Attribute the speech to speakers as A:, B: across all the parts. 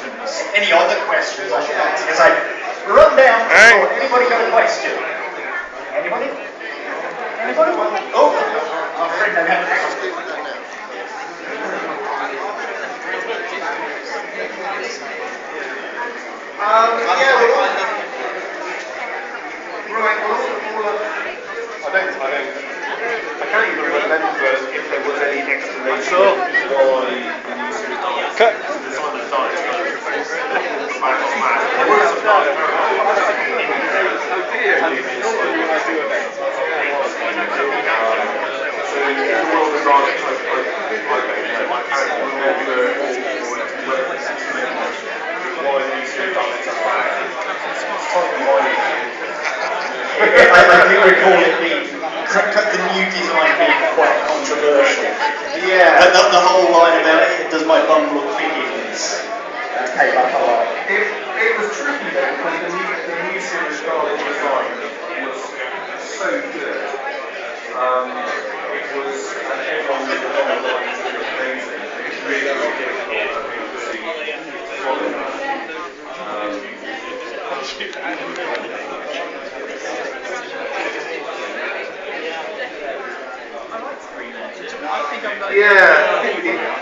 A: questions. Any other questions I should ask? Because I run down the floor. Anybody got a question? Anybody? Anybody? Oh, our friend over here.
B: I can't even remember if there was any explanation why the new series Simon Dyke back on that. There were some so in the world of Daleks, I can't remember why the new series Daleks are back.
A: I do recall it being the new design being quite controversial.
B: Yeah.
A: The whole line about it, does my bum look big? Came up a lot.
B: It was tricky though, because the new series Dalek design was so good. It was, and everyone was on the line was amazing. It was really difficult, I think, to follow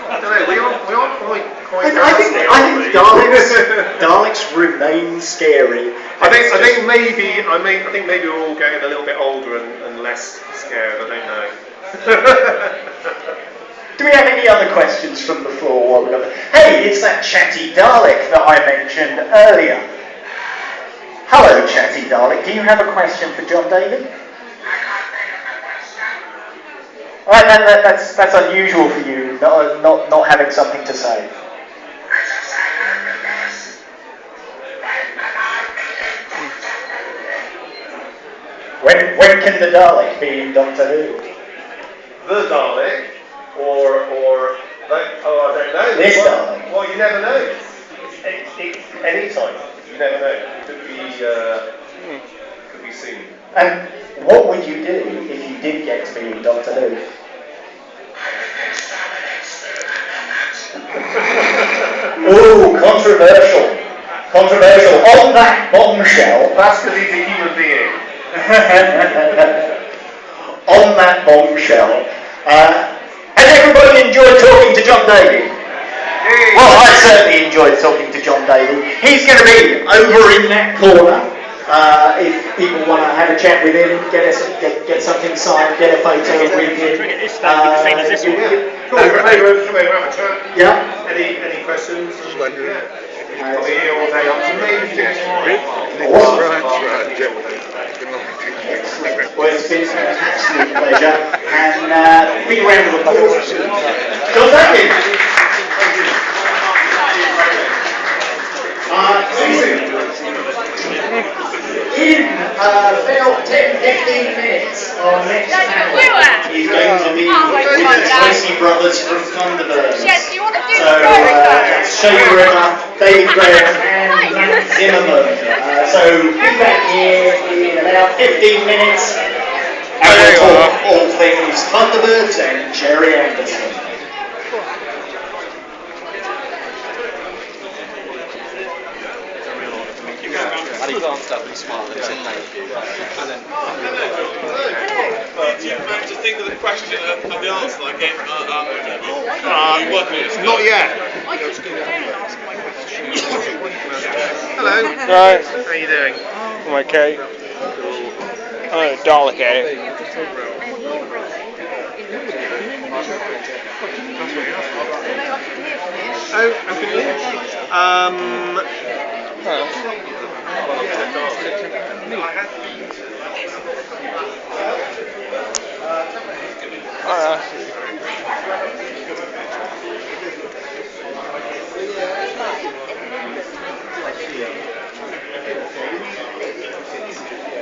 B: I don't know, we are quite
A: I think Daleks remain scary.
B: I think maybe we're all getting a little bit older and less scared, I don't know.
A: Do we have any other questions from the floor? Hey, it's that chatty Dalek that I mentioned earlier. Hello, chatty Dalek. Do you have a question for John David? Right, that's unusual for you, not having something to say. When can the Dalek be in Doctor Who?
B: The Dalek, or I don't know.
A: This Dalek?
B: Well, you never know. Any time, you never know. Could be seen.
A: And what would you do if you did get to be in Doctor Who? Ooh, controversial. On that bombshell.
B: That's because he's a human being.
A: On that bombshell. Has everybody enjoyed talking to John Daly? Well, I certainly enjoyed talking to John Daly. He's going to be over in that corner. If people want to have a chat with him, get something signed, get a photo with him.
B: Come over, have a chat.
A: Yeah.
B: Any questions? I'll be here all day up to maybe
A: Well, it's been an absolute pleasure, and big round of applause. John David. In about 10-15 minutes, our next panel is going to be with the Tracy brothers from Thunderbirds.
C: Yes, do you want to do
A: So, show you around David Graham and Matt Zimmerman. So, be back here in about 15 minutes, and we'll talk all things Thunderbirds and Jerry Anderson.
D: And he glanced up and smiled and said thank you. And then,
E: Did you manage to think of the question and the answer I gave?
B: not yet. Hello.
F: Right.
B: How are you doing?
F: I'm okay. Oh, Dalek, eh?
B: Oh, I'm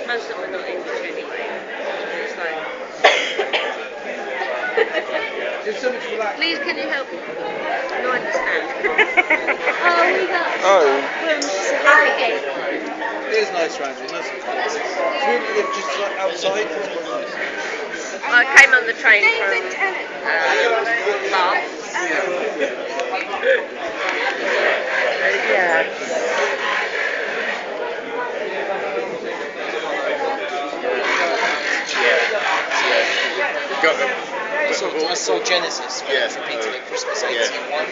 C: Most of them are not English anyway. Please, can you help? No, I understand. We got from Harrogate.
D: it is nice around here, nice and quiet. So we live just like outside.
C: I came on the train from Bath.
D: saw Genesis when
A: Yeah.
D: it's repeated at Christmas 81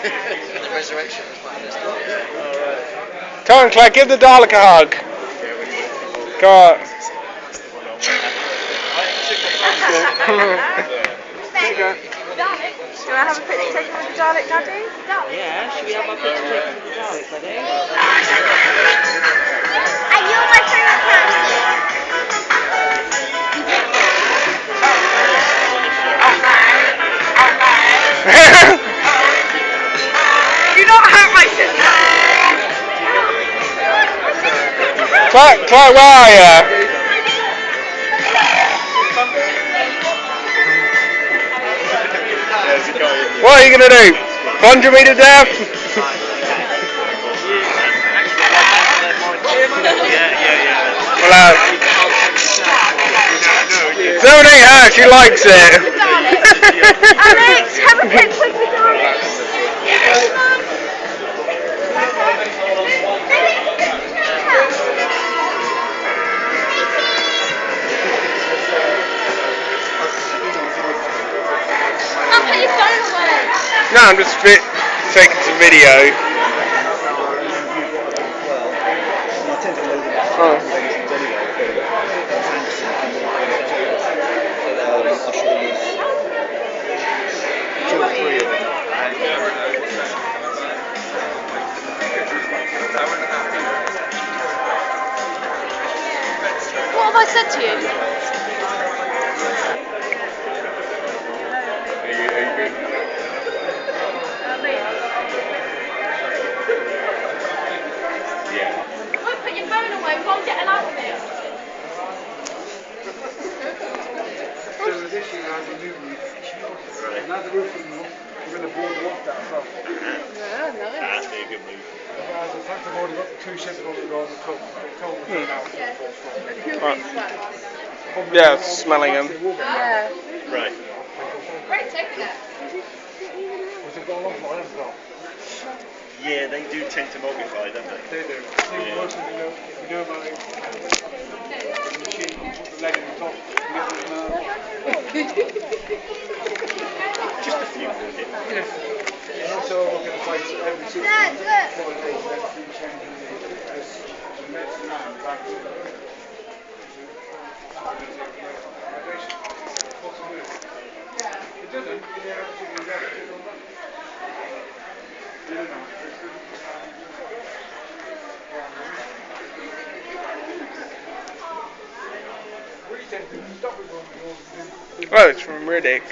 D: and the resurrection was my first time.
F: Come on, Claire, give the Dalek a hug. Come on. There you go.
C: Do you want to have a picture taken with the Dalek, Daddy?
G: Yeah, should we have our picture taken with the Dalek, buddy?
C: And you're my favourite person. Do not hurt my sister.
F: Claire, where are you? What are you going to do? Conjure me to death? Well, 17 her, she likes it.
C: Alex, have a picture with the Dalek. I'll put your phone away.
F: No, I'm just taking some video. Oh.
C: What have I said to you? Don't put your phone away, we won't get an outfit.
B: So this year has a new roof. And that's the roof from the we're going to board the loft out front.
A: That's a good move.
B: As a fact, I've already got the 2 sheds on the top. They told me now to the fourth floor.
F: Yeah, smelling them.
C: Yeah.
A: Right.
C: Great taking it.
B: Was it got a long line as well?
A: Yeah, they do tend to modify, don't they?
B: They do.
A: Yeah.
B: Most of them, you know about it. The machine, you put the leg in the top, you get the
A: Just a few more hit.
B: And also look at the place every 6 months. 4 days, then keep changing the next man back to the it doesn't, you have to do that. You don't know.
F: Well, it's from Riddick.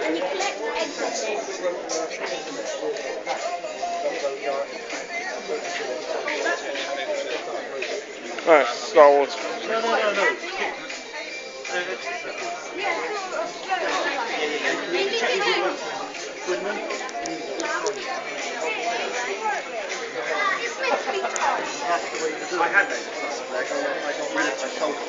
C: And you collect everything.
F: Oh, Star Wars.
A: I had those. I got rid of my shoulder.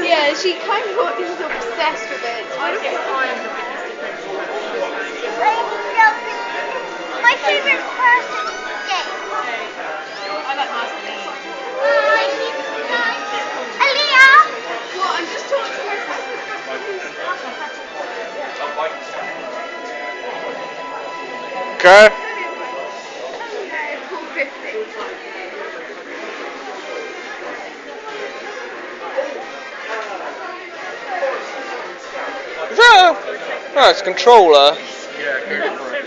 C: Yeah, she kind of is obsessed with it. I don't get my favourite person is Jake. I like Marceline. Aaliyah! What? I'm just talking to my friend.
F: Okay. Is that a... Oh, it's a controller.
B: Yeah, go for it.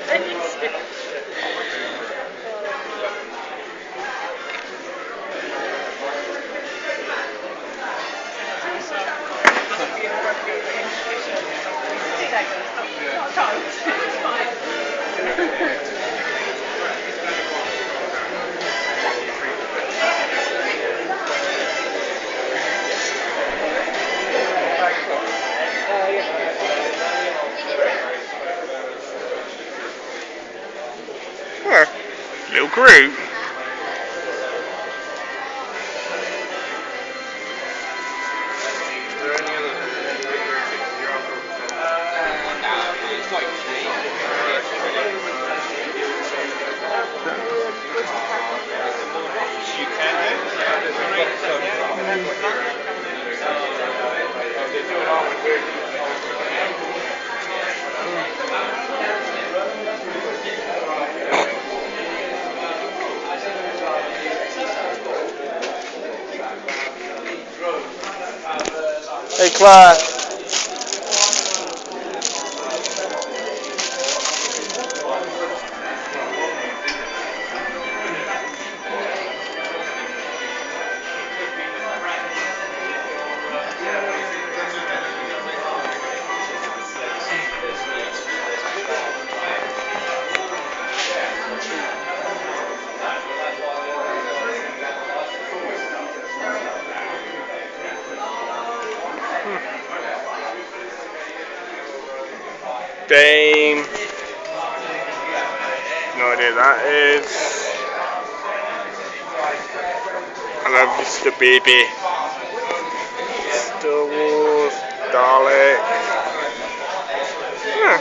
F: Oh, little group. Hey, Claire. Dame. No idea that is. I love Mr. Baby. Star Wars, Dalek. Yeah.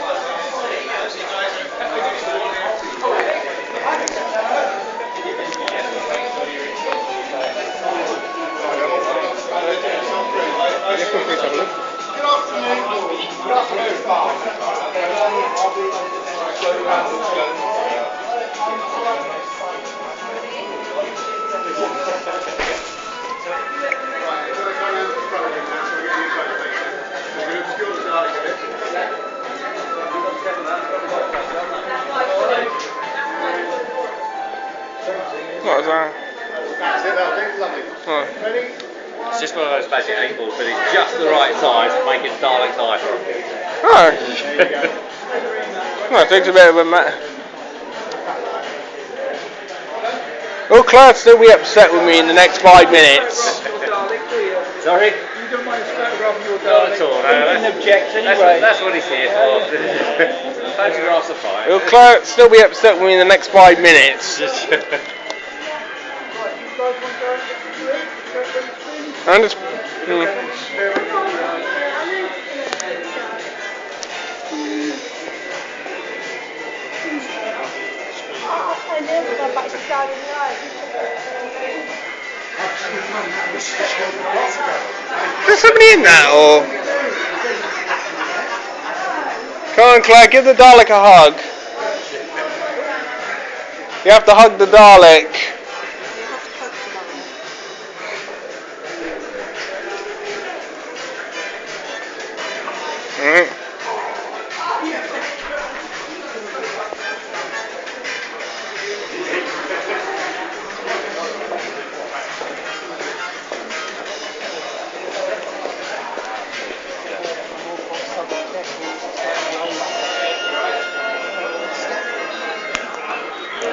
F: What was that? Oh.
H: It's just one of those magic 8 balls, but it's just the right size to make it Dalek size.
F: Oh. Well, it takes a bit of a Will Claire still be upset with me in the next 5 minutes?
H: Sorry?
D: You don't mind photographing your
H: Not at all, no.
D: Didn't object anyway.
H: That's what he's here for. Photographs are fine.
F: Will Claire still be upset with me in the next 5 minutes? And it's... Is there somebody in that, or... Come on, Claire, give the Dalek a hug. You have to hug the Dalek. Alright.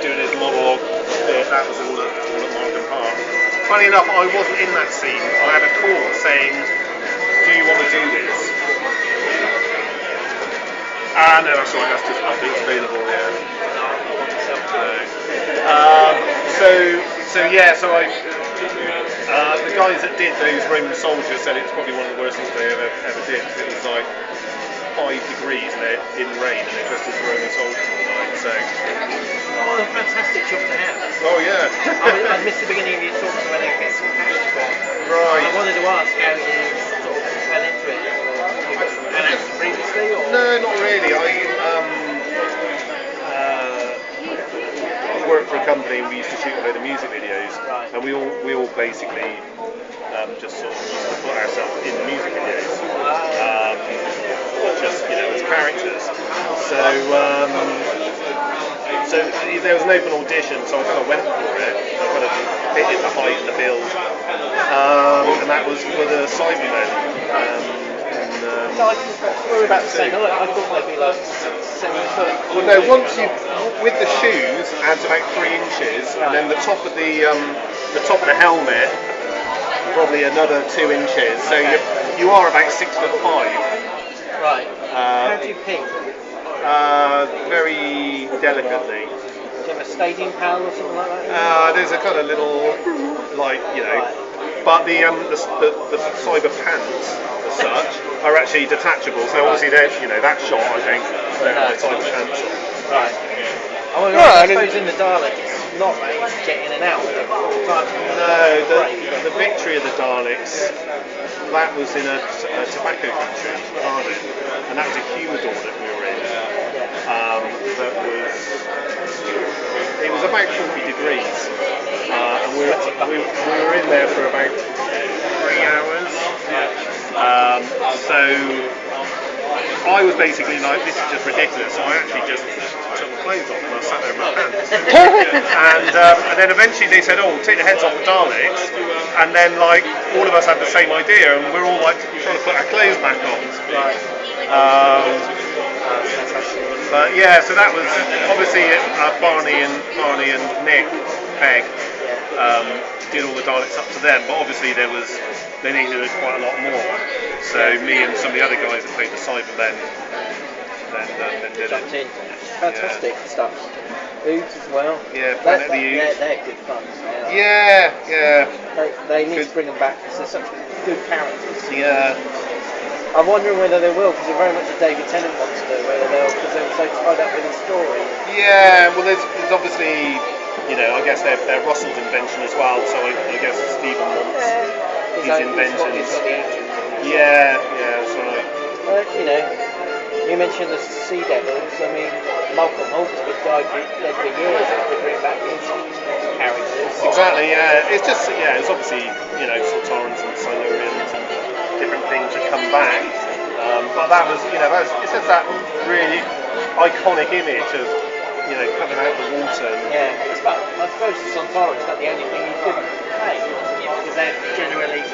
B: Doing his monologue, that was all at Markham Park. Funny enough, I wasn't in that scene. I had a call saying, do you want to do this? No, that's right, that's just updates available, yeah. So I, the guys that did those Roman soldiers said it's probably one of the worst things they ever did, because it was like 5 degrees and they're in rain and they're dressed as Roman soldiers all night, so...
I: What a fantastic job to have.
B: Oh yeah.
I: I missed the beginning of your talk when it gets some package for.
B: Right.
I: I wanted to ask how you sort of fell into it. You got some announced previously, or?
B: No, not really. worked for a company and we used to shoot a load of music videos, and we all basically just sort of used to put ourselves in the music videos, just as characters. So there was an open audition, so I kind of went for it. I kind of fitted the height and the build, and that was for the Cybermen.
I: We're about the same height. I thought they'd be like 7 foot.
B: Well, no. Once you, with the shoes, adds about 3 inches, and then the top of the helmet, probably another 2 inches. So you are about 6'5".
I: Right. How do you pick?
B: Very delicately.
I: Do you have a staging pal or something like that?
B: There's a kind of little, but the cyber pants as such are actually detachable. So obviously that shot, I think, they're my cyber pants.
I: Right. I suppose in the Daleks, it's not really get in and out all the time.
B: No, the victory of the Daleks, that was in a tobacco factory, Cardiff, and that was a humidor that we were in. It was about 40 degrees, and we were in there for about 3 hours. So I was basically like, this is just ridiculous. So I actually just took the clothes off and I sat there in my pants. And then eventually they said, oh, take the heads off the Daleks. And then all of us had the same idea, and we're all trying to put our clothes back on. But yeah, so that was obviously Barney and Nick Pegg did all the Daleks up to them, but obviously they needed quite a lot more. So me and some of the other guys that played the Cybermen then did
I: jumped
B: it.
I: in. Fantastic stuff. Oods as well.
B: Yeah, Planet of the Oods.
I: They're good fun.
B: Yeah.
I: They need to bring them back because they're such good characters.
B: Yeah.
I: I'm wondering whether they will, because they're very much a David Tennant monster, because they were so tied up with his story.
B: Yeah, well, there's obviously, I guess they're Russell's invention as well, so I guess Stephen wants his inventions. Yeah, that's right.
I: You mentioned the Sea Devils. I mean, Malcolm Holt's been dead for years, and they bring back his characters.
B: Exactly, yeah. It's just, it's obviously, Sultans and Silurians and different things that come back. But that was, it's just that really iconic image of, coming out of the water.
I: Yeah, I suppose the Centaurus is not the only thing you could play, because they're generally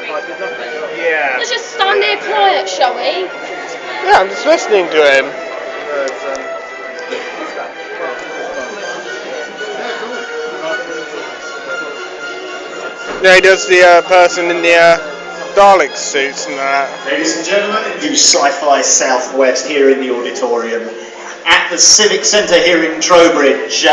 I: quite good, aren't they?
B: Yeah.
C: Let's just stand here quiet, shall we?
F: Yeah, I'm just listening to him. Yeah, he does the person in the Dalek suits and that.
A: Ladies and gentlemen, new Sci-Fi Southwest here in the auditorium at the Civic Centre here in Trowbridge.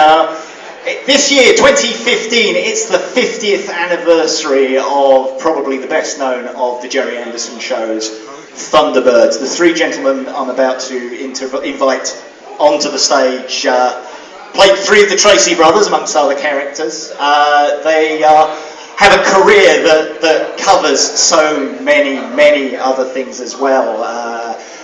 A: This year, 2015, it's the 50th anniversary of probably the best known of the Gerry Anderson shows, Thunderbirds. The 3 gentlemen I'm about to invite onto the stage played 3 of the Tracy brothers amongst other characters. They have a career that covers so many other things as well.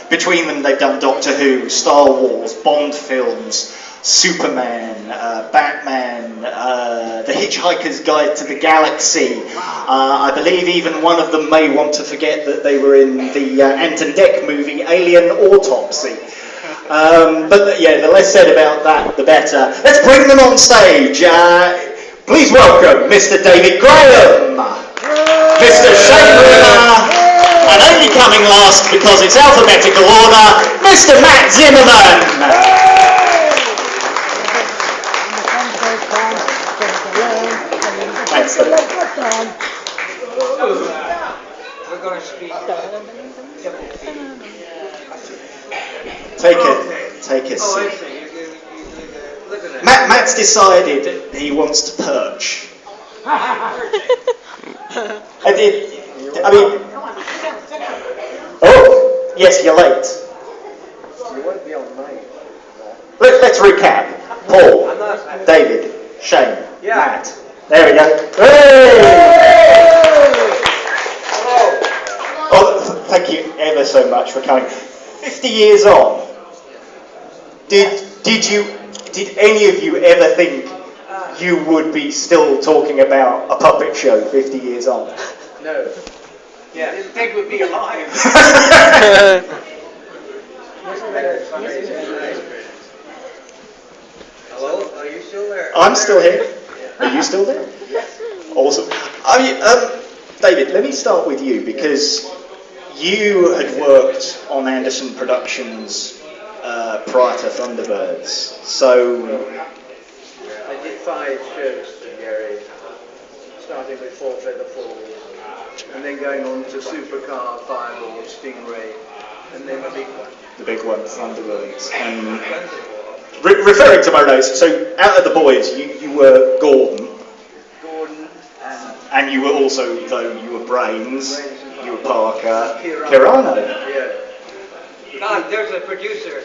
A: Between them, they've done Doctor Who, Star Wars, Bond films, Superman, Batman, The Hitchhiker's Guide to the Galaxy. I believe even one of them may want to forget that they were in the Anton Deck movie Alien Autopsy. But yeah, the less said about that, the better. Let's bring them on stage. Please welcome Mr. David Graham, Mr. Shane Rimmer, and only coming last because it's alphabetical order, Mr. Matt Zimmerman. Thanks,
I: We're going to speak.
A: Take a seat. Matt's decided he wants to perch. Oh, yes, you're late.
I: You won't be on late.
A: Let's recap. Paul, David, Shane, Matt. There we go. Hey! Oh, thank you ever so much for coming. 50 years on. Did any of you ever think you would be still talking about a puppet show 50 years on.
I: No. Yeah. I didn't think we'd be alive. Hello? Are you still there?
A: I'm still here. Are you still there?
I: Yes.
A: Awesome. David, let me start with you because you had worked on Anderson Productions prior to Thunderbirds. So
I: I did 5 shows for Gary, starting with Four Feather Falls, and then going on to Supercar, Fireball, Stingray, and then the big one.
A: the big one, Thunderbirds. And referring to my notes, so out of the boys, you were Gordon.
I: Gordon
A: And you were also, though, you were Brains, you were Parker,
I: Kirano.
A: Kirano.
I: Yeah. God, there's a producer.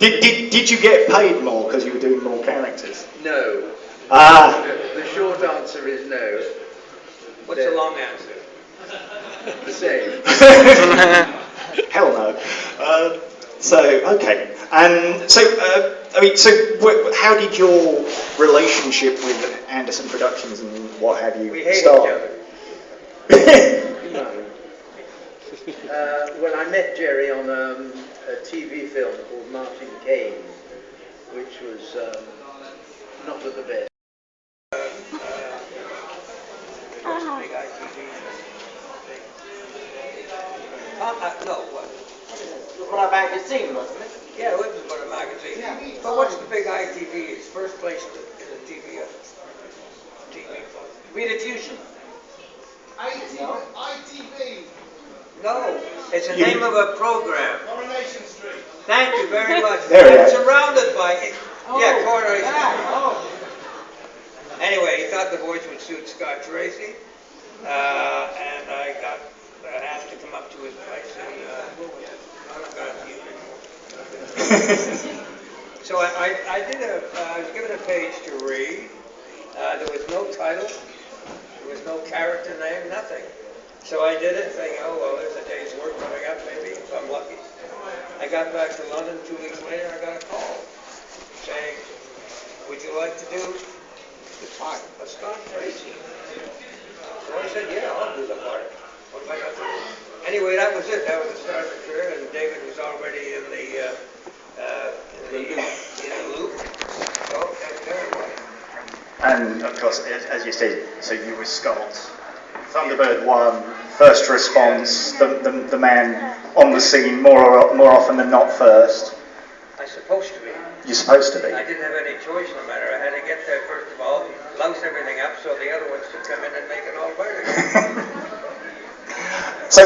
A: Did you get paid more because you were doing more characters?
I: No.
A: Ah.
I: The short answer is no.
G: What's the long answer?
I: The same.
A: Hell no. Okay. And so, how did your relationship with Anderson Productions and what have you
I: We hate
A: start?
I: each other. Well, I met Jerry on a TV film called Martin Kane, which was not of the best.
G: Big ITV. No, what?
I: What a magazine, wasn't it?
G: Yeah, it was about a magazine. But what's the big ITV? It's first place in the TV.
I: Rediffusion.
J: ITV.
G: No, it's the name of a program.
J: Coronation Street.
G: Thank you very much.
A: There we
G: I'm
A: are.
G: surrounded by it. Yeah, Coronation Street. Anyway, he thought the voice would suit Scott Tracy, and I got asked to come up to his place and so I did I was given a page to read. There was no title, there was no character name, nothing. So I did it thinking, oh well, there's a day's work coming up maybe, if I'm lucky. I got back to London 2 weeks later, I got a call saying, would you like to do the part of Scott Tracy? So I said, yeah, I'll do the part. What have I got to do? Anyway, that was it. That was the start of the career, and David was already in the loop. So there it was.
A: And of course, as you said, so you were Scott. Thunderbird 1, first response, the man on the scene more often than not first.
G: I'm supposed to be.
A: You're supposed to be.
G: I didn't have any choice no matter. I had to get there first of all, louse everything up so the other ones could come in and make it all better.
A: So,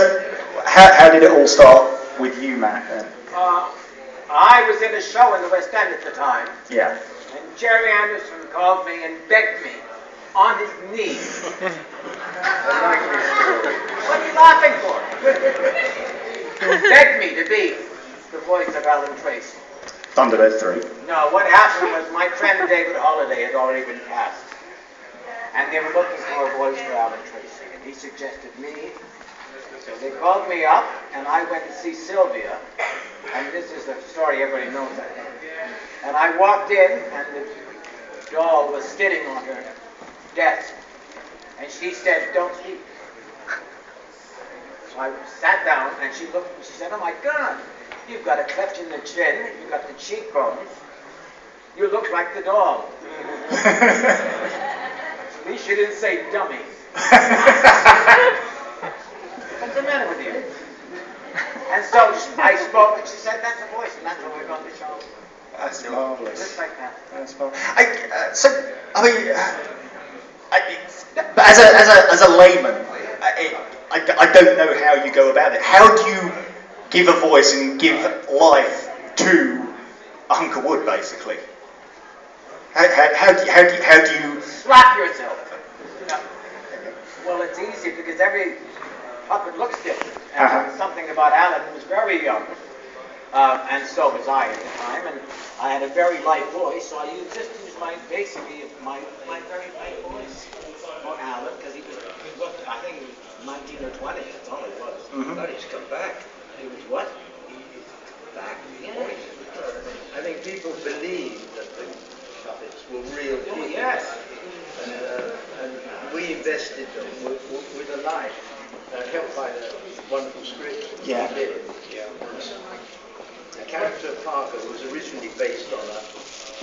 A: how did it all start with you, Matt, then?
I: I was in a show in the West End at the time,
A: Yeah.
I: and Jerry Anderson called me and begged me on his knees. What are you laughing for? Begged me to be the voice of Alan Tracy.
A: Thunderbird 3.
I: No, what happened was my friend David Holliday had already been cast, and they were looking for a voice for Alan Tracy, and he suggested me. So they called me up, and I went to see Sylvia, and this is the story everybody knows, I think. And I walked in, and the doll was sitting on her desk, and she said, "Don't speak." So I sat down, and she looked, and she said, "Oh my God, you've got a cleft in the chin, you've got the cheekbones, you look like the doll." At least you didn't say dummy. What's the matter with you? And so I spoke, and she said, "That's a voice," and that's how I got the show.
A: That's marvellous.
I: Just like that.
A: That's marvellous. As a layman, I don't know how you go about it. How do you give a voice and give life to a hunk of wood, basically? How do you
I: Slap yourself. No. Well, it's easy because every puppet looks different. And something about Alan was very young. And so was I at the time. And I had a very light voice, so I just used my very light voice for Alan, because he was, I think he was 19 or 20, that's all it was.
A: Mm-hmm.
G: But he's come back.
I: He was what?
G: Back.
I: Yeah. I think people believe that the
D: puppets were real people.
I: Yes.
D: And we invested them with a life, helped by the wonderful script.
A: Yeah.
D: We did. Yeah. The character of Parker was originally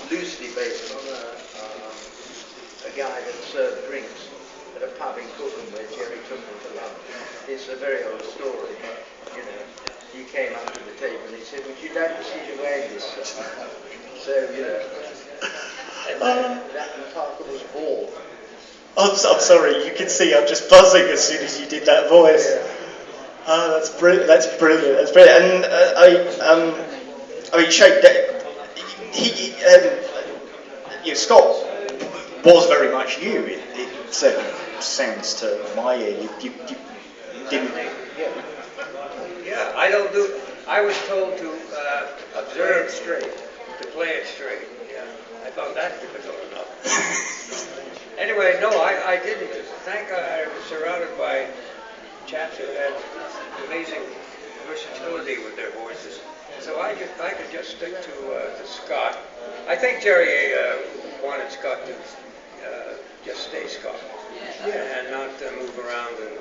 D: loosely based on a guy that served drinks at a pub in Cookham where Jerry took him to lunch. It's a very old story, but you know, he came up to the table and he said, "Would you like to see the wagon?" So you know, and Parker was bored.
A: I'm sorry, you can see I'm just buzzing as soon as you did that voice.
D: Yeah.
A: Oh, that's brilliant. That's brilliant. That's brilliant. And I mean, Shane, Scott was very much you. It certainly sounds to my ear. You didn't.
G: Yeah, I was told to observe straight, to play it straight. Yeah, I thought that's difficult enough. Anyway, no, I didn't. Thank God I was surrounded by chaps who had amazing versatility with their voices. So I could just stick to Scott. I think Jerry wanted Scott to just stay Scott and not move around and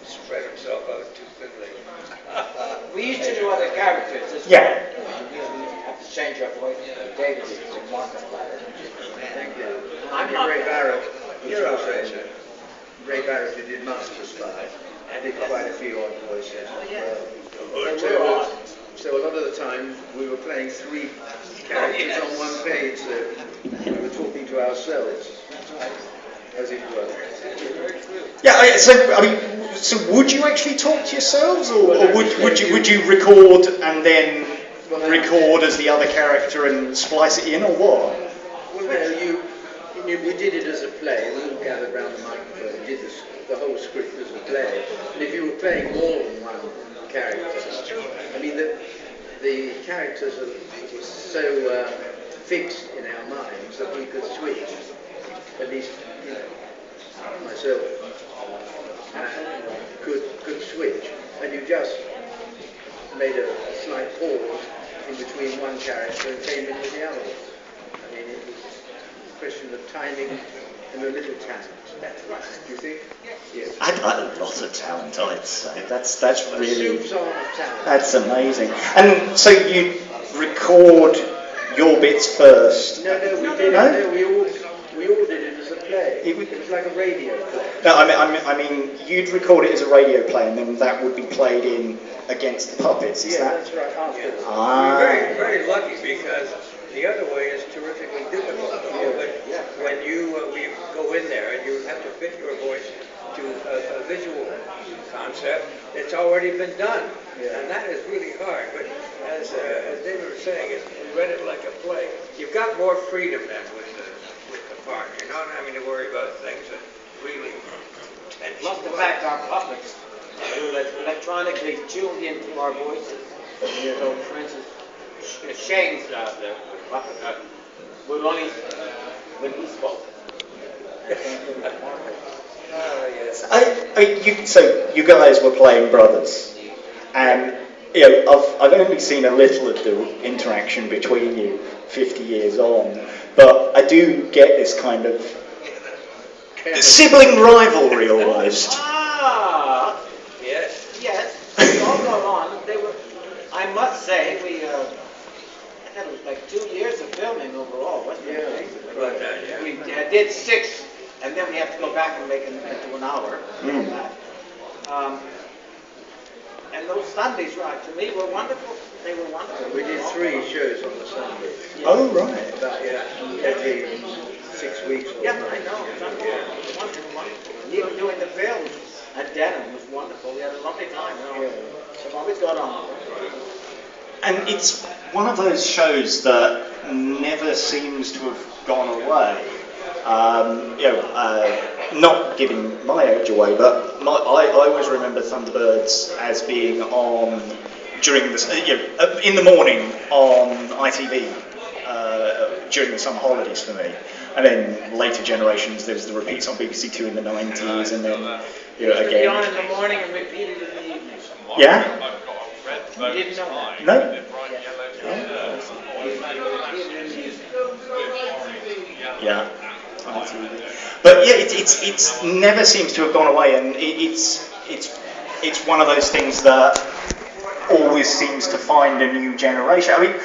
G: spread himself out too thinly.
I: We used to do other characters as
A: Yeah.
I: well. We have to change our voice. David is wonderful.
D: Thank you.
I: I'm
D: I'm Ray
I: not-
D: Barrett.
G: You're all right, sir.
D: Ray Barrett, who did Master Spy, and did quite a few odd voices. So a lot of the time we were playing three characters on one page, so we were talking to ourselves, as it were.
A: Yeah. So would you actually talk to yourselves, or would you record and then record as the other character and splice it in, or what?
D: Well, no, we did it as a play. We all gathered round the microphone and did the whole script as a play. And if you were playing more than one character, I mean, the characters were so fixed in our minds that we could switch. At least, you know, myself could switch. And you just made a slight pause in between one character and came in with the other one. I mean, it was a question of timing and a little talent. Do you think? Yes.
A: A lot of talent, I'd say. That's really.
D: Soup's on of talent.
A: That's amazing. And so you record your bits first.
D: No, we did
A: No?
D: it. No, we all did it as a play.
A: It
D: It was like a radio play.
A: No, I mean, you'd record it as a radio play, and then that would be played in against the puppets. Is
D: Yeah,
A: that?
D: that's right. After.
A: Ah.
G: We're very, very lucky because the other way is terrifically difficult. When you go in there and you have to fit your voice to a visual concept, it's already been done, and that is really hard. But as David was saying, we read it like a play. You've got more freedom then with the part. You're not having to worry about things that really tense
I: Plus the
G: you
I: fact
G: up.
I: our puppets were electronically tuned into our voices. So, for instance, Shane's the puppet would only when he spoke.
G: Yes.
A: So you guys were playing brothers, and I've only seen a little of the interaction between you 50 years on, but I do get this kind of sibling rivalry almost.
I: Ah,
G: Yes.
I: yes. They all go on. They were. I must say, we. I think it was like 2 years of filming overall, wasn't it?
G: About that, yeah.
I: We did 6, and then we have to go back and make it into an hour. And that. And those Sundays, right, to me, were wonderful. They were wonderful.
D: We did 3 shows on the Sunday.
A: Oh right.
D: About every 6 weeks. Or
I: Yeah,
D: so.
I: I know. It's wonderful. Wonderful, wonderful. Even doing the films at Denham was wonderful. We had a lovely time. I've always got on.
A: And it's one of those shows that never seems to have gone away. Not giving my age away, but I always remember Thunderbirds as being on during the in the morning on ITV during the summer holidays for me. And then later generations, there was the repeats on BBC Two in the 90s, and then
I: Be on
A: again.
I: in the morning and repeat it in the evening.
A: Yeah?
I: You didn't know that?
A: No? Yeah. Absolutely. But yeah, it's never seems to have gone away, and it's one of those things that always seems to find a new generation. I mean,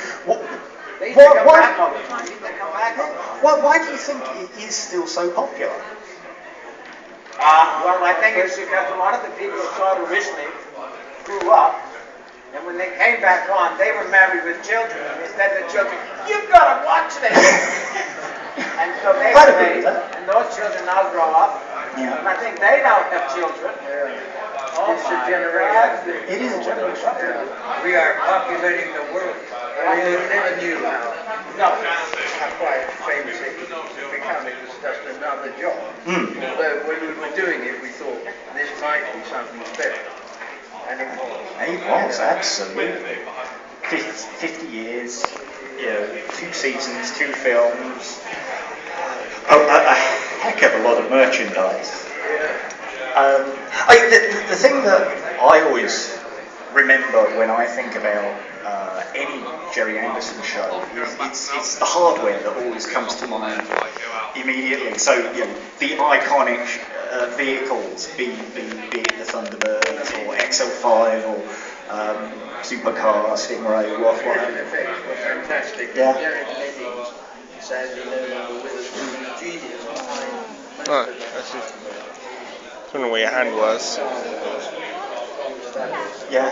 I: They come back all the time. They come back all the time.
A: why do you think it is still so popular?
I: Well, I think it's because a lot of the people who saw it originally grew up, and when they came back on, they were married with children, and they said to the children, "You've got to watch this." And so they were made, and those children now grow up, and I think they now have children. Oh,
D: It's a generation.
A: It is a generation.
G: We are populating the world.
D: I never knew how
I: No.
D: quite famous it would become. It was just another job. Although when we were doing it, we thought this might be something special. And it was.
A: It was, absolutely. 50 years, 2 seasons, 2 films, a heck of a lot of merchandise. The thing that I always remember when I think about any Jerry Anderson show is it's the hardware that always comes to mind immediately. So the iconic vehicles, be it the Thunderbirds or XL5 or Supercar, Stingray, whatever.
D: Effects were fantastic.
A: Yeah.
D: Derek Lenning's sadly no longer with us, was a genius behind most
F: Oh,
D: of them.
F: that's it. I don't know where your hand was.
A: Yeah.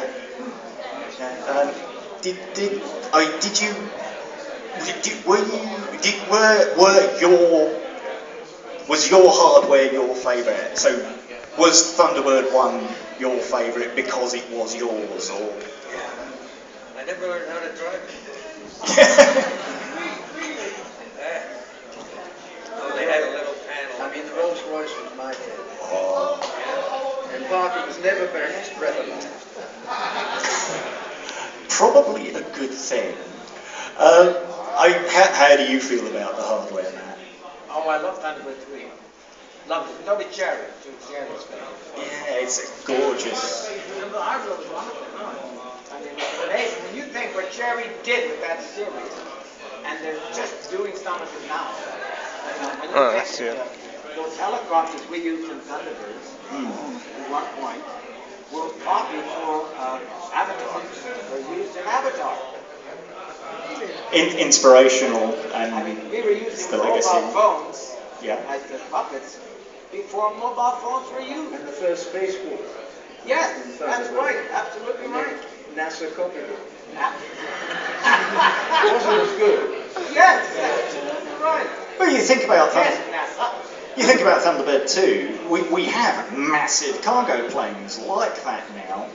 A: Was your hardware your favourite? So was Thunderbird 1 your favourite because it was yours, or?
G: I never learned how to drive it. Oh, they had a little panel.
D: I mean, the Rolls Royce was my favourite. And Parker was never banished, relevant.
A: Probably a good thing. How do you feel about the hardware, Matt?
I: Oh, I love Thunderbird 3. Loved it. No, with Jerry. Jerry's favorite.
A: Yeah, it's gorgeous.
I: The hardware was wonderful. I mean, it's amazing. When you think what Jerry did with that series, and they're just doing some of it now. When you think those helicopters we used in Thunderbirds, at one point, were copied for Avatar. Were used in Avatar.
A: Inspirational and
I: I mean, we were using
A: the
I: mobile
A: legacy.
I: phones
A: Yeah.
I: as the puppets before mobile phones were used.
D: And the first spacewalk.
I: Yes, that's right. Absolutely right.
D: NASA copied it.
I: It
D: wasn't as good.
I: Yes, absolutely right.
A: Well, you think about
I: Yes, NASA.
A: You think about Thunderbird 2, we have massive cargo planes like that now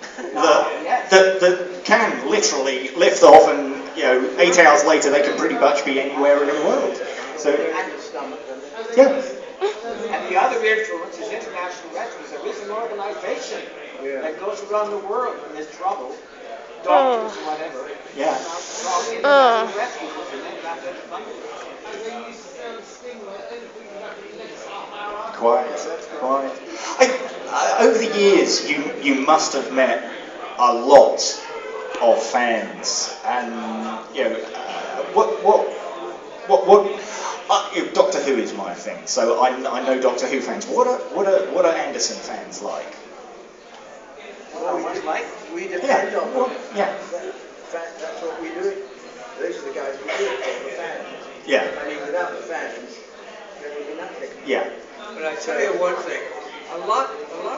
A: that can literally lift off and 8 hours later they can pretty much be anywhere in the world. So
I: And the stomach.
A: yeah.
I: And the other influence is International Rescue. There is an organization that goes around the world when there's trouble, doctors or whatever.
A: Yeah.
I: International Rescue was the name after the Thunderbirds.
A: Quite. Over the years, you must have met a lot of fans, and Doctor Who is my thing. So I know Doctor Who fans. What are Anderson fans like?
D: We depend on them.
A: Yeah.
D: In fact, that's what we do. Those are the guys who do it for the fans.
A: Yeah.
D: I mean, without the fans, there would be nothing.
A: Yeah.
G: But I tell you one thing, a lot of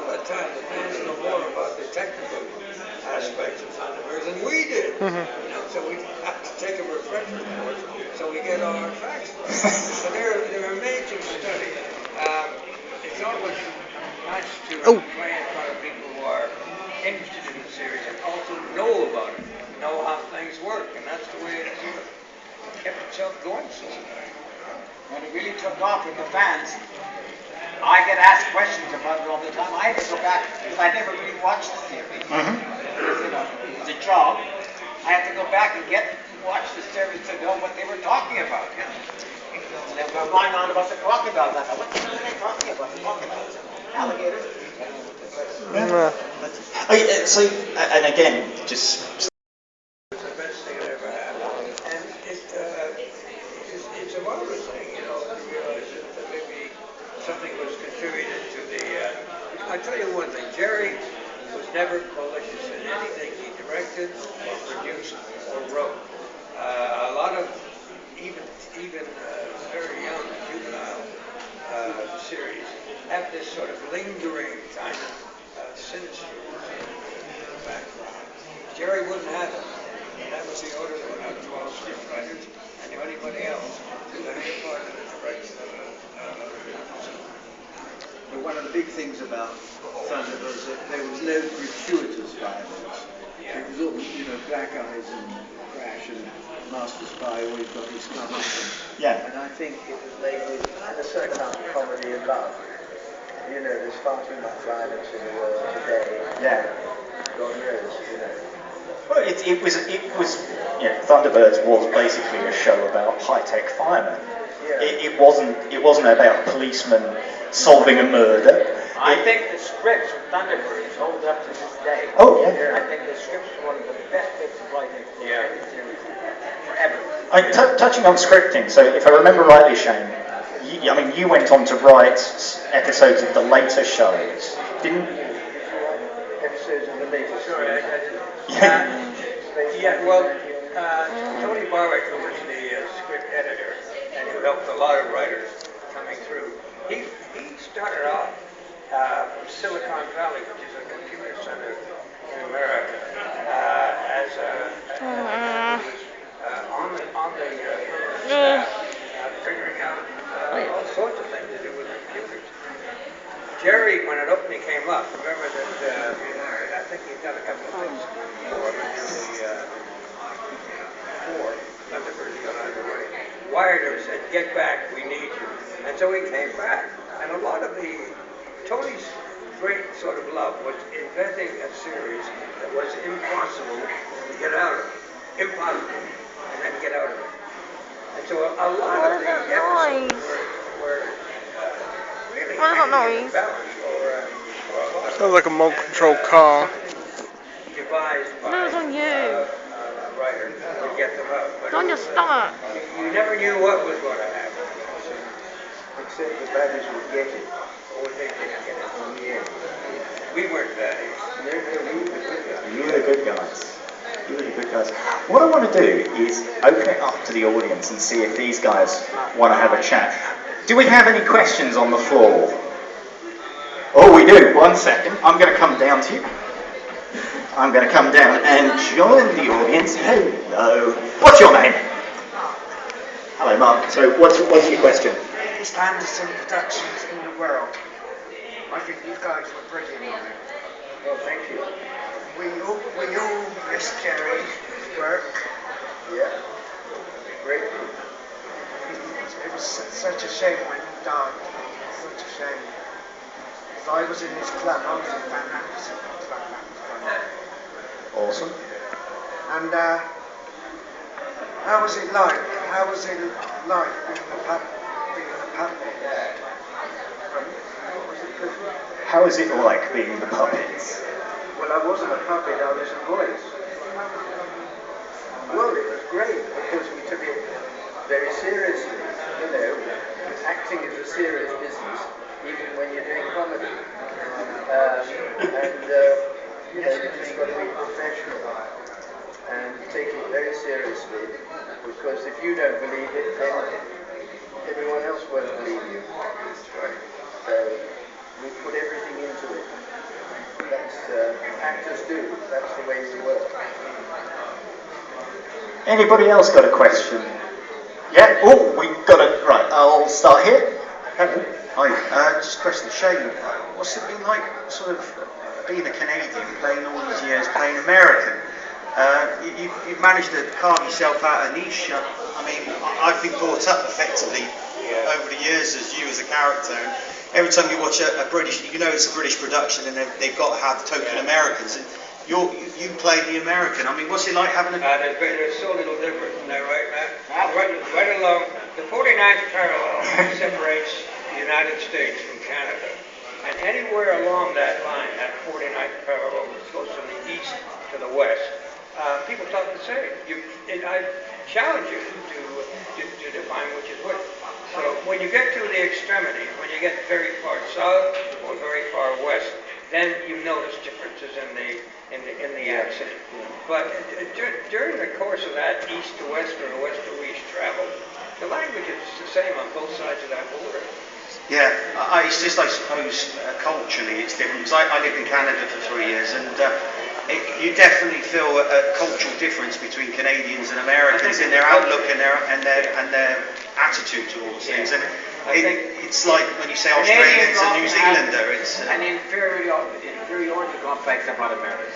G: the time the fans know more about the technical aspects of Thunderbirds than we did. So we have to take a refresher course so we get all our facts right. But they're amazing study. It's always nice to play in front of people who are interested in the series and also know about it, know how things work, and that's the way it sort of kept itself going so long.
I: When it really took off with the fans, I get asked questions about it all the time. I had to go back, because I never really watched the series. It was a job. I had to go back and watch the series to know what they were talking about. And they were going on about the crocodiles. I thought, what the hell are they talking about? The crocodiles, alligators.
A: So, and again, just.
G: It's the best thing that ever happened. And it's a marvelous thing, something was contributed to the. I'll tell you one thing. Jerry was never malicious in anything he directed or produced or wrote. A lot of even very young juvenile series have this sort of lingering kind of sinister background. Jerry wouldn't have it. And that was the order that went out to all scriptwriters and to anybody else to any part of the direction of
D: But one of the big things about Thunderbirds was that there was no gratuitous violence.
G: Yeah.
D: It was all, Black Eyes and Crash and Master Spy always got his comeuppance.
A: Yeah.
D: And I think it was labelled a certain amount of comedy and love. There's far too much violence in the world today.
A: Yeah.
D: God knows,
A: Well, it was Thunderbirds was basically a show about high-tech firemen.
D: Yeah.
A: It wasn't about policemen solving a murder.
I: I think the scripts from Thunderbirds hold up to this day.
A: Oh, yeah.
I: I think the scripts are one of the best bits of writing for any series forever.
A: Touching on scripting, so if I remember rightly, Shane, you went on to write episodes of the later shows, didn't you?
D: Episodes of the latest.
G: Sorry, Tony Barwick, who was the script editor and who helped a lot of writers coming through, he started off from Silicon Valley, which is a computer center in America, as on the staff, figuring out all sorts of things to do with computers. Jerry, when it openly came up, remember that I think he'd done a couple of things before Thunderbirds got underway. Wired him, said, "Get back, we need you." And so he came back. And a lot of Tony's great sort of love was inventing a series that was impossible to get out of. Impossible. And then get out of it. And so a lot of the episodes were really balanced for a lot of
F: Sounds like a remote control car.
G: devised by
C: No, it's on you.
G: a writer to get them out. But
C: It's on your stomach.
G: you never knew what was going to happen.
D: Except the baddies would get it.
G: Or they didn't get it.
D: In the end.
G: We weren't baddies.
A: You were the good guys. You were the good guys. What I want to do is open it up to the audience and see if these guys want to have a chat. Do we have any questions on the floor? Oh, we do. 1 second. I'm going to come down to you. I'm going to come down and join the audience. Hello. What's your name? Hello, Mark. So, what's your question?
J: Biggest Anderson productions in the world. I think you guys were brilliant on it.
D: Well, thank you.
J: We all miss Jerry's work.
D: Yeah. Great.
J: It was such a shame when he died. Such a shame. If I was in his club, I was in that Anderson club. That was
A: Awesome.
J: fun. And how was it like? How was it like being a puppet?
A: How is it like being the puppets?
D: Well, I wasn't a puppet, I was a voice. Well, it was great because we took it very seriously. Acting is a serious business, even when you're doing comedy. You just got to be professional and take it very seriously, because if you don't believe it, then everyone else won't believe you. So we put everything into it. That's actors do. That's the way we work.
A: Anybody else got a question? Yeah? Oh, we got it. Right, I'll start here. Hello.
K: Hi, just a question. Shane, what's it been like sort of being a Canadian, playing all these years, playing American? You've managed to carve yourself out a niche. I mean, I've been brought up effectively over the years as you as a character. And every time you watch a British, you know it's a British production and they've got to have token Americans. And you play the American. I mean, what's it like having a...
G: There's so little difference in that, right, Matt? Right along, the 49th parallel separates the United States from Canada. And anywhere along that line, that 49th parallel, which goes from the east to the west, people talk the same. I challenge you to define which is which. So when you get to the extremities, when you get very far south or very far west, then you notice differences in the accent. But during the course of that east to west or west to east travel, the language is the same on both sides of that border.
K: Yeah, it's just, I suppose, culturally it's different. Because I lived in Canada for 3 years, and you definitely feel a cultural difference between Canadians and Americans in their outlook and their attitude towards things. And it's like when you say Australians and New Zealander, it's
I: an inferiority complex about America.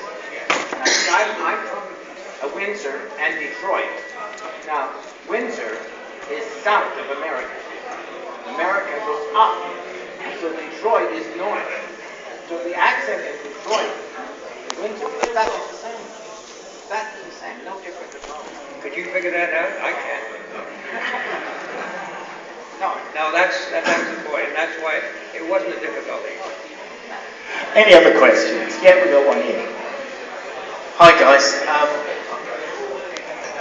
I: I'm from Windsor and Detroit. Now, Windsor is south of America. America goes up, so Detroit is north. So the accent in Detroit, Windsor, is exactly the same. Exactly the same, no different at all.
G: Could you figure that out? I can't. No, that's the point, and that's why it wasn't a difficulty.
A: Any other questions? Yeah, we got one here.
L: Hi guys.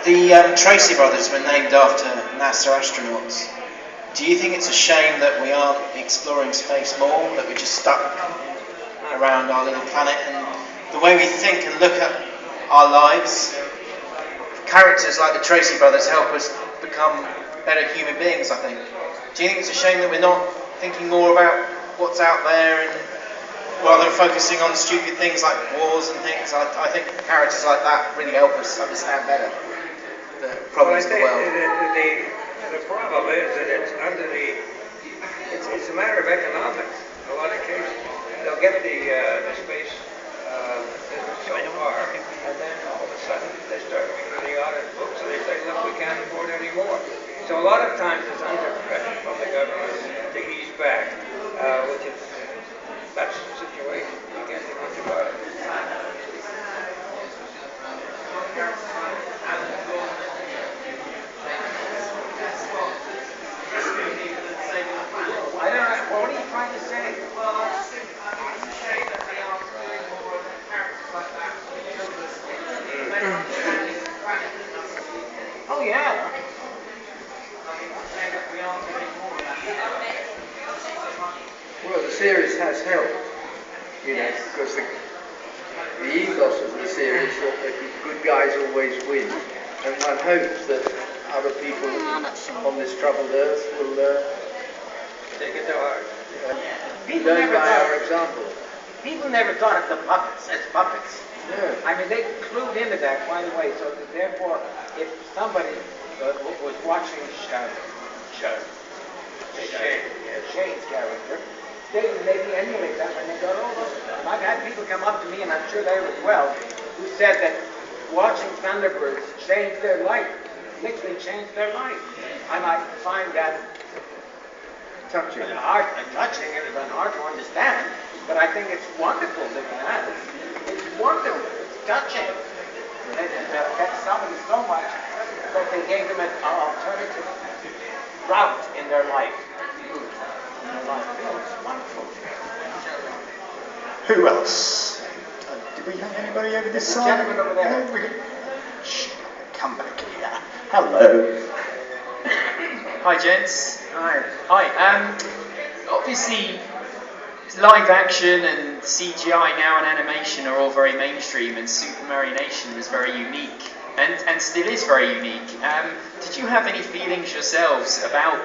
L: The Tracy brothers were named after NASA astronauts. Do you think it's a shame that we aren't exploring space more, that we're just stuck around our little planet, and the way we think and look at our lives, characters like the Tracy brothers help us become better human beings, I think. Do you think it's a shame that we're not thinking more about what's out there, and rather than focusing on stupid things like wars and things? I think characters like that really help us understand better the problems of the world.
G: The problem is that it's a matter of economics. In a lot of cases, they'll get the space so far, and then all of a sudden they start reading the audit books, and they say, look, we can't afford any more. So a lot of times it's under pressure from the government to ease back, that's the situation. You can't do much about it.
I: I don't know, what are you trying to say? Well, I just think it's a shame that we aren't doing more characters like that. Oh, yeah.
D: Well, the series has helped, because the ethos of the series that the good guys always win, and one hopes that other people on this troubled earth will
G: take it to heart.
I: People
D: learn by our example.
I: People never thought of the puppets as puppets.
D: Yeah.
I: I mean, they clued into that quite a way, so that therefore, if somebody was watching Shane's character, they would maybe emulate that when they got older. And I've had people come up to me, and I'm sure they as well, who said that watching Thunderbirds changed their life, literally changed their life. And I find that touching and hard to understand, but I think it's wonderful that it has. It's wonderful. It's touching. It affects somebody so much that they gave them an alternative route in their life. It's wonderful.
A: Who else? Do we have anybody over this side?
I: Gentleman over there.
A: Come back here. Hello.
L: Hi gents.
A: Hi.
L: Obviously live action and CGI now and animation are all very mainstream, and Super Mario Nation was very unique and still is very unique. Did you have any feelings yourselves about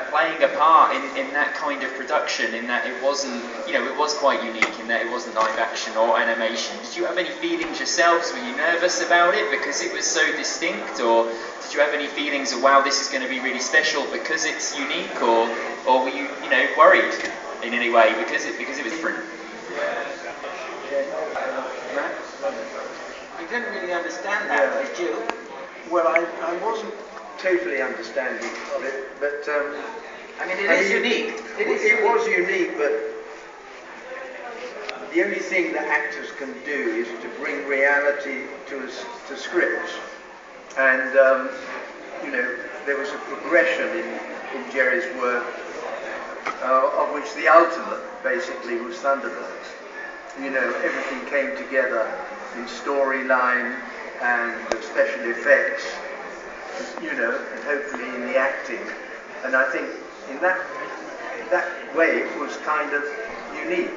L: playing a part in that kind of production, in that it wasn't, it was quite unique in that it wasn't live action or animation? Did you have any feelings yourselves? Were you nervous about it because it was so distinct, or did you have any feelings of, wow, this is going to be really special because it's unique, or were you, worried in any way because it was different?
I: You didn't really understand that, did you?
D: Well, I wasn't totally understanding of it, but
I: it is unique.
D: It was unique, but the only thing that actors can do is to bring reality to scripts, and there was a progression in Jerry's work, of which the ultimate basically was Thunderbirds. Everything came together in storyline, and the special effects, you know, and hopefully in the acting. And I think in that way it was kind of unique.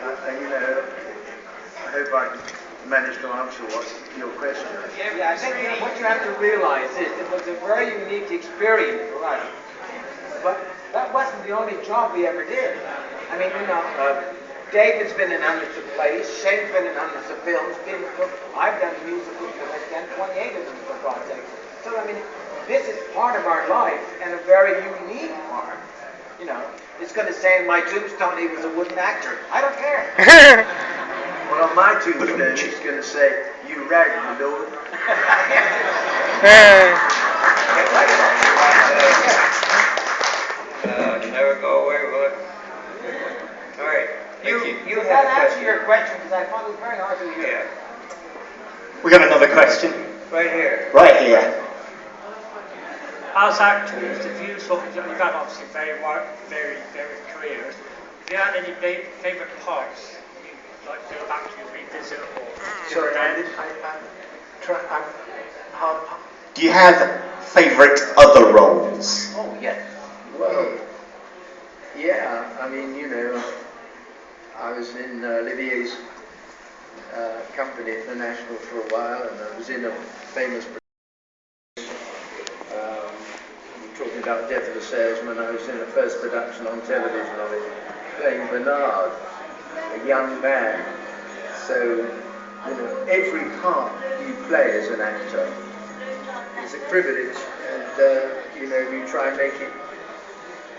D: And you know, I hope I managed to answer your question.
I: Yeah, I think what you have to realize is it was a very unique experience for us. But that wasn't the only job we ever did. I mean, you know, David's been in hundreds of plays, Shane's been in hundreds of films, I've done musicals, I've done 28 of them for God's sake. So, I mean, this is part of our life and a very unique part. You know, it's going to say in my tombstone he was a wooden actor. I don't care.
D: Well, on my tombstone it's going to say, you rag, my lord.
G: Never go away with it. All right. You
I: Does that answer your question? Because I found it very hard to hear.
G: Yeah.
A: We got another question.
G: Right here.
A: Right here.
M: As actors, if you sort of, you've had obviously very careers, if you had any favourite parts you'd like to go back to revisit or
D: Sorry,
A: Do you have favourite other roles?
D: Oh, yes. Well, yeah, I mean, you know, I was in Olivier's company at the National for a while, and I was in a famous talking about Death of a Salesman. I was in the first production on television of it, playing Bernard, a young man. So, you know, every part you play as an actor is a privilege, and, you know, you try and make it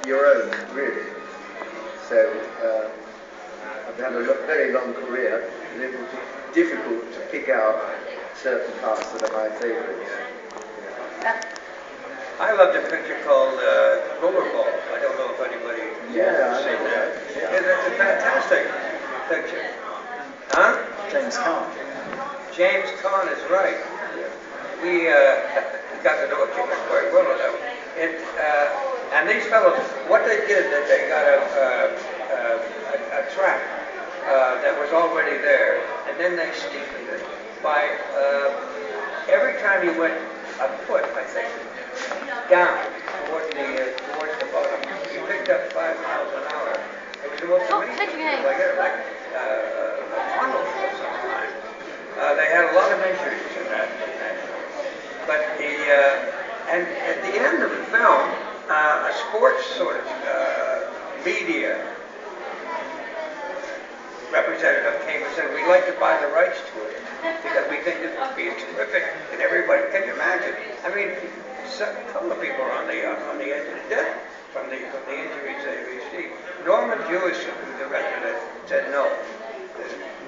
D: your own, really. So, I've had a very long career, and it would be difficult to pick out certain parts that are my favourites.
G: I loved a picture called Rollerball. I don't know if anybody has seen that. Yeah. It's a fantastic picture. Huh?
A: James Caan.
G: James Caan is right. We got to know him quite well on that one. And these fellows, what they did, that they got a track that was already there, and then they steepened it by every time you went a foot, I think, down towards the bottom, you picked up 5 miles an hour. It was the most amazing thing, like a tunnel of some kind. They had a lot of injuries in that. But and at the end of the film, a sports sort of media representative came and said, we'd like to buy the rights to it because we think this would be terrific, and everybody, can you imagine? I mean, a couple of people are on the edge of death from the injuries they received. Norman Jewison, who's the director, said no.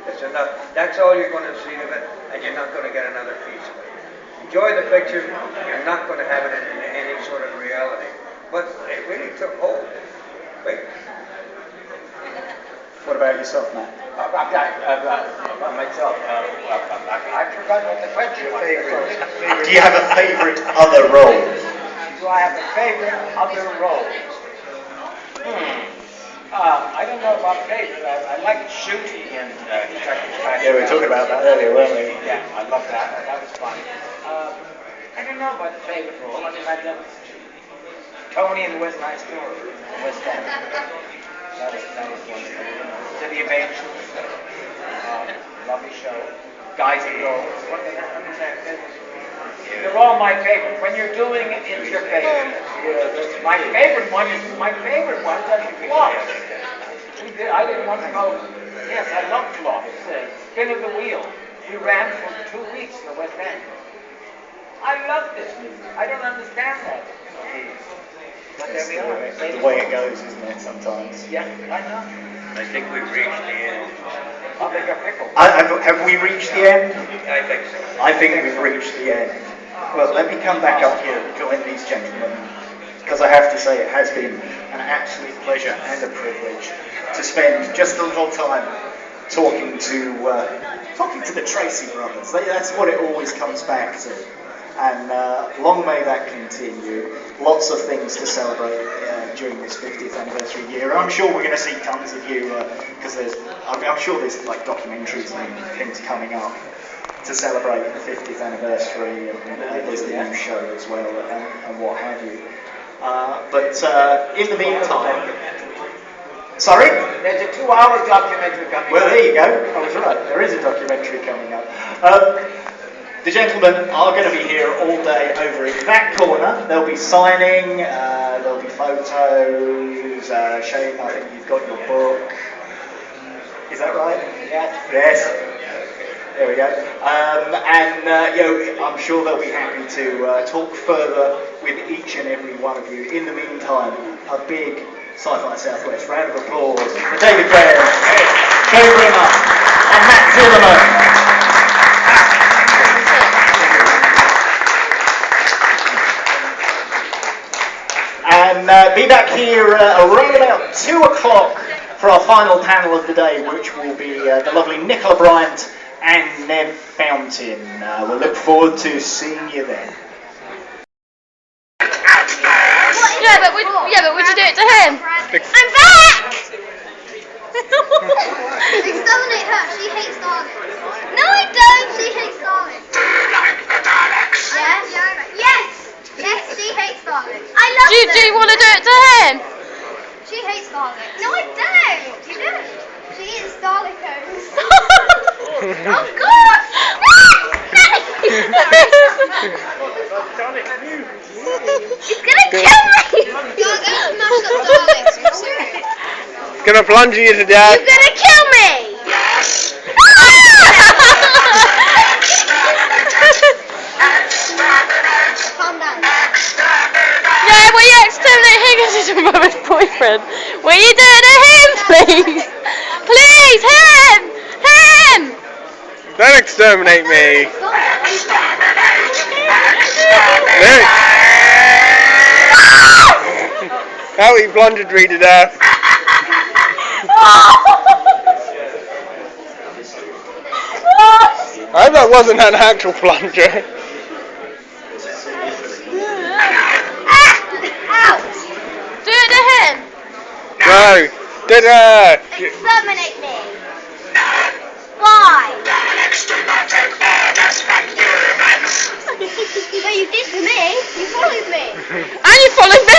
G: That's enough. That's all you're going to see of it, and you're not going to get another piece of it. Enjoy the picture. You're not going to have it in any sort of reality. But it really took hold. Wait.
A: What about yourself, Matt?
I: About myself, I forgot what the question was.
A: Do you have a favourite other role?
I: Do I have a favorite other role? I don't know about favorite. I like shooting and
A: Yeah, we were talking about that earlier, weren't we?
I: Yeah, I love that. That was fun. I don't know about the favorite role. I mean, I've done Tony in the West Side Story, West End. That was one thing. City of Angels. Lovely show. Guys and Girls. What they have. They're all my favorite. When you're doing it, it's your favorite. My favorite one doesn't flop. I didn't want to go. Yes, I love flop. Spin of the Wheel. We ran for 2 weeks in the West End. I love this movie. I don't understand that. But there we are.
A: It's the way it goes, isn't it, sometimes?
I: Yeah, I know.
G: I think we've reached the end.
I: I'll make a pickle.
A: Have we reached the end?
G: I think so.
A: I think we've reached the end. Well, let me come back up here and join these gentlemen, because I have to say it has been an absolute pleasure and a privilege to spend just a little time talking to the Tracy brothers. That's what it always comes back to. And long may that continue. Lots of things to celebrate during this 50th anniversary year. I'm sure we're going to see tons of you, because I'm sure there's like documentaries and things coming up. to celebrate the 50th anniversary, and there's the new show as well, and what have you. But in the meantime, sorry?
I: There's a 2-hour documentary coming up.
A: Well, there you go. I was right. There is a documentary coming up. The gentlemen are going to be here all day over in that corner. They'll be signing, there'll be photos. Shane, I think you've got your book. Is that right?
I: Yes.
A: Yes. There we go. I'm sure they'll be happy to talk further with each and every one of you. In the meantime, a big Sci-Fi Southwest round of applause for David Graham, Joe Brimmer, and Matt Zillerman. And be back here around about 2 o'clock for our final panel of the day, which will be the lovely Nicola Bryant and Ned Fountain. We'll look forward to seeing you then.
C: Yeah, but would you do it to him? I'm back!
N: Exterminate her, she hates Daleks. No, I don't, she hates Daleks. Do you like the Daleks? Yes, she hates Daleks. I love them.
C: Do you want to do it to him?
N: She hates Daleks. No, I don't. You don't. She eats Dalekos. Oh, God! He's gonna kill me! You're gonna smash up Daleks, I'm serious.
F: Gonna plunge you to death.
N: You're gonna kill me! Yes! Calm down.
C: Yeah, will you exterminate him because he's your mother's boyfriend? Will you do it to him, please? Please, him! Him!
F: Don't exterminate me. How he plunged me to death. I hope that wasn't an actual plunger.
C: Do it to him!
F: No.
N: Exterminate me! Why? Daleks do not take orders from humans! But you did to me. You followed me.
C: And you followed me!